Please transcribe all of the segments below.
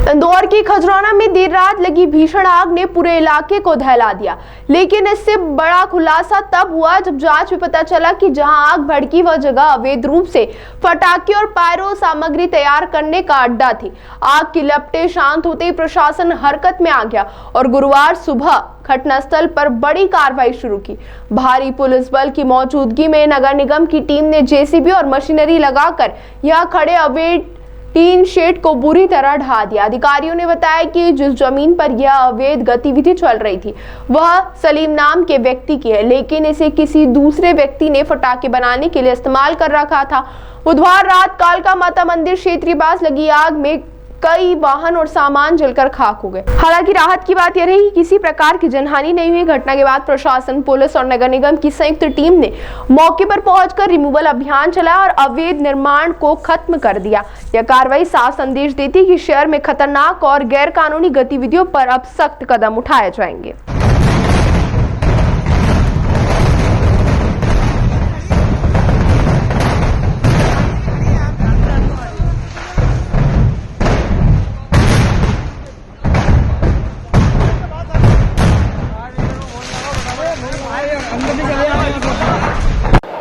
इंदौर की खजराना में देर रात लगी भीषण आग ने पूरे इलाके को दहला दिया, लेकिन इससे बड़ा खुलासा तब हुआ जब जांच में पता चला कि जहां आग भड़की वह जगह अवैध रूप से पटाखे और पायरो सामग्री तैयार करने का अड्डा थी। आग की लपटें शांत होते ही प्रशासन हरकत में आ गया और गुरुवार सुबह घटनास्थल पर बड़ी कार्रवाई शुरू की। भारी पुलिस बल की मौजूदगी में नगर निगम की टीम ने जेसीबी और मशीनरी लगाकर यहां खड़े अवैध टीन शेड को बुरी तरह ढहा दिया। अधिकारियों ने बताया कि जिस जमीन पर यह अवैध गतिविधि चल रही थी वह सलीम नाम के व्यक्ति की है, लेकिन इसे किसी दूसरे व्यक्ति ने पटाखे बनाने के लिए इस्तेमाल कर रखा था। बुधवार रात कालका माता मंदिर क्षेत्रीय पास लगी आग में कई वाहन और सामान जलकर खाक हो गए। हालांकि राहत की बात यह रही कि किसी प्रकार की जनहानि नहीं हुई। घटना के बाद प्रशासन, पुलिस और नगर निगम की संयुक्त टीम ने मौके पर पहुंचकर रिमूवल अभियान चलाया और अवैध निर्माण को खत्म कर दिया। यह कार्रवाई साफ संदेश देती कि शहर में खतरनाक और गैर कानूनी गतिविधियों पर अब सख्त कदम उठाए जाएंगे।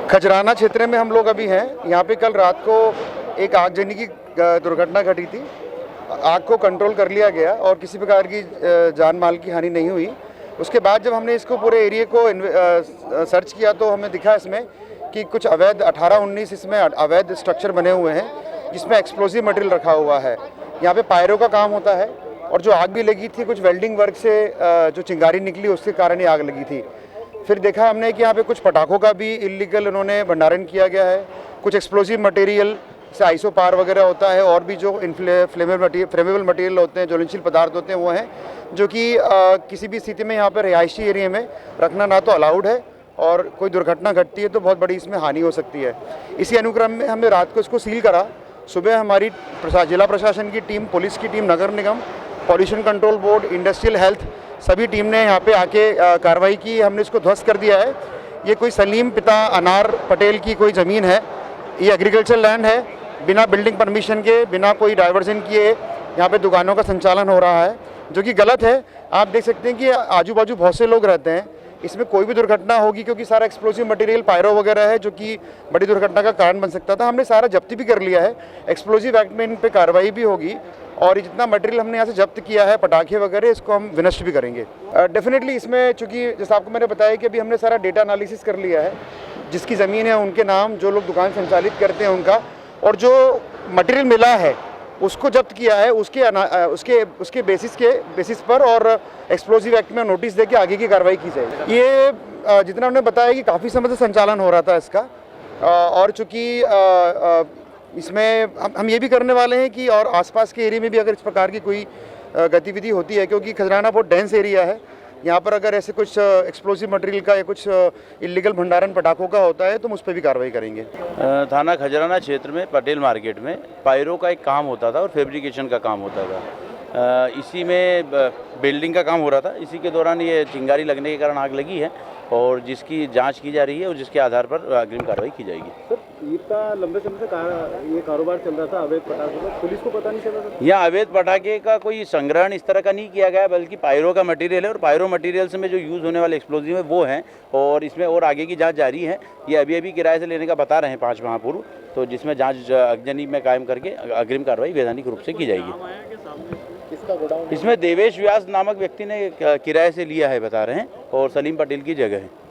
खजराना क्षेत्र में हम लोग अभी हैं। यहाँ पे कल रात को एक आगजनी की दुर्घटना घटी थी। आग को कंट्रोल कर लिया गया और किसी प्रकार की जान माल की हानि नहीं हुई। उसके बाद जब हमने इसको पूरे एरिया को सर्च किया तो हमें दिखा इसमें कि कुछ अवैध 18-19 इसमें अवैध स्ट्रक्चर बने हुए हैं जिसमें एक्सप्लोजिव मटेरियल रखा हुआ है। यहाँ पे पायरो का काम होता है और जो आग भी लगी थी कुछ वेल्डिंग वर्क से जो चिंगारी निकली उसके कारण ही आग लगी थी। फिर देखा हमने कि यहाँ पे कुछ पटाखों का भी इलीगल उन्होंने भंडारण किया गया है। कुछ एक्सप्लोजिव मटेरियल जैसे आइसोपार वगैरह होता है और भी जो फ्लेमेबल मटेरियल होते हैं, ज्वलनशील पदार्थ होते हैं वो हैं जो कि किसी भी स्थिति में यहाँ पर रिहायशी एरिया में रखना ना तो अलाउड है और कोई दुर्घटना घटती है तो बहुत बड़ी इसमें हानि हो सकती है। इसी अनुक्रम में हमने रात को इसको सील करा। सुबह हमारी जिला प्रशासन की टीम, पुलिस की टीम, नगर निगम, pollution control board, industrial health सभी टीम ने यहाँ पे आके कार्रवाई की। हमने इसको ध्वस्त कर दिया है। ये कोई सलीम पिता अनार पटेल की कोई ज़मीन है। ये एग्रीकल्चर लैंड है। बिना बिल्डिंग परमिशन के, बिना कोई डाइवर्जन किए यहाँ पे दुकानों का संचालन हो रहा है जो कि गलत है। आप देख सकते हैं कि आजू बाजू बहुत से लोग रहते हैं। इसमें कोई भी दुर्घटना होगी क्योंकि सारा एक्सप्लोसिव मटेरियल पायरो वगैरह है जो कि बड़ी दुर्घटना का कारण बन सकता था। हमने सारा जब्ती भी कर लिया है। एक्सप्लोसिव एक्ट में इन पे कार्रवाई भी होगी और जितना मटेरियल हमने यहाँ से जब्त किया है, पटाखे वगैरह, इसको हम विनष्ट भी करेंगे। डेफिनेटली इसमें चूँकि जैसे आपको मैंने बताया कि अभी हमने सारा डेटा एनालिसिस कर लिया है। जिसकी ज़मीन है उनके नाम, जो लोग दुकान संचालित करते हैं उनका, और जो मटेरियल मिला है उसको जब्त किया है उसके बेसिस पर और एक्सप्लोजिव एक्ट में नोटिस दे के आगे की कार्रवाई की जाएगी। ये जितना हमने बताया कि काफ़ी समय से संचालन हो रहा था इसका और चूँकि इसमें हम ये भी करने वाले हैं कि और आसपास के एरिया में भी अगर इस प्रकार की कोई गतिविधि होती है, क्योंकि खजराना बहुत डेंस एरिया है, यहाँ पर अगर ऐसे कुछ एक्सप्लोसिव मटेरियल का या कुछ इलीगल भंडारण पटाखों का होता है तो हम उस पर भी कार्रवाई करेंगे। थाना खजराना क्षेत्र में पटेल मार्केट में पायरो का एक काम होता था और फैब्रिकेशन का काम होता था। इसी में बिल्डिंग का काम हो रहा था। इसी के दौरान ये चिंगारी लगने के कारण आग लगी है और जिसकी जांच की जा रही है और जिसके आधार पर अग्रिम कार्रवाई की जाएगी। सर, इतना लंबे समय से ये कारोबार चल रहा था अवैध पटाखे का, पुलिस को पता नहीं चला था? यहाँ अवैध पटाखे का कोई संग्रहण इस तरह का नहीं किया गया, बल्कि पायरो का मटेरियल है और पायरो मटेरियल्स में जो यूज़ होने वाले एक्सप्लोजिव है वो हैं और इसमें और आगे की जाँच जारी है। ये अभी किराए से लेने का बता रहे हैं 5 माह पूर्व, तो जिसमें जाँच अग्जनी में कायम करके अग्रिम कार्रवाई वैधानिक रूप से की जाएगी। इसमें देवेश व्यास नामक व्यक्ति ने किराए से लिया है बता रहे हैं और सलीम पटेल की जगह है।